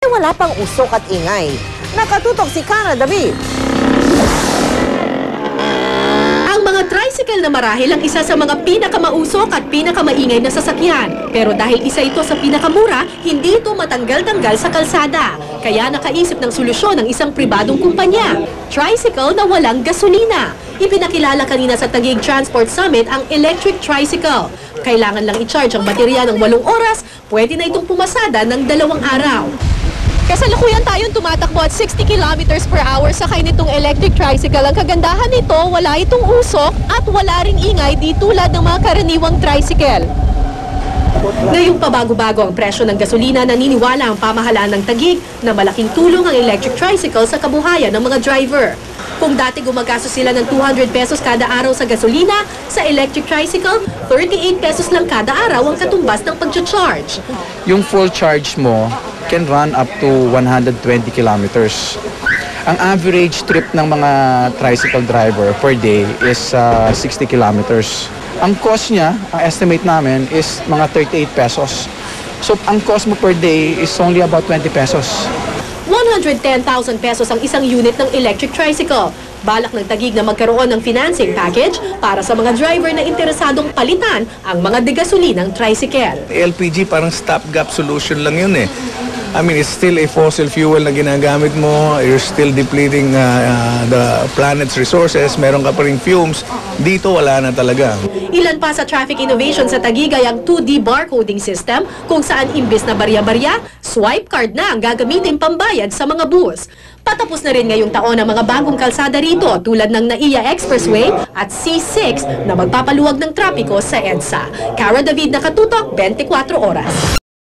Wala pang usok at ingay. Nakatutok si Cara David. Ang mga tricycle na marahil ang isa sa mga pinakamausok at pinakamaingay na sasakyan. Pero dahil isa ito sa pinakamura, hindi ito matanggal-tanggal sa kalsada. Kaya nakaisip ng solusyon ng isang pribadong kumpanya, tricycle na walang gasolina. Ipinakilala kanina sa Taguig Transport Summit ang electric tricycle. Kailangan lang i-charge ang baterya ng 8 oras, pwede na itong pumasada ng 2 araw. Kasalukuyan tayong tumatakbo at 60 kilometers per hour sakay nitong electric tricycle. Ang kagandahan nito, wala itong usok at wala ring ingay di tulad ng mga karaniwang tricycle. Ngayong pabago-bago ang presyo ng gasolina, naniniwala ang pamahalaan ng Taguig na malaking tulong ang electric tricycle sa kabuhayan ng mga driver. Kung dati gumagastos sila ng 200 pesos kada araw sa gasolina, sa electric tricycle, 38 pesos lang kada araw ang katumbas ng pag-charge. Yung full charge mo can run up to 120 kilometers. Ang average trip ng mga tricycle driver per day is 60 kilometers. Ang cost niya, ang estimate namin, is mga 38 pesos. So, ang cost mo per day is only about 20 pesos. 110,000 pesos ang isang unit ng electric tricycle. Balak ng Taguig na magkaroon ng financing package para sa mga driver na interesadong palitan ang mga degasolinang tricycle. LPG parang stopgap solution lang yun eh. I mean, it's still a fossil fuel na ginagamit mo. You're still depleting the planet's resources. Meron ka pa ring fumes. Dito, wala na talaga. Ilan pa sa traffic innovation sa Taguig ay ang 2D barcoding system kung saan imbis na barya-barya, swipe card na ang gagamitin pambayad sa mga bus. Patapos na rin ngayong taon ang mga bagong kalsada rito tulad ng NAIA Expressway at C6 na magpapaluwag ng trapiko sa EDSA. Cara David, Nakatutok, 24 Oras.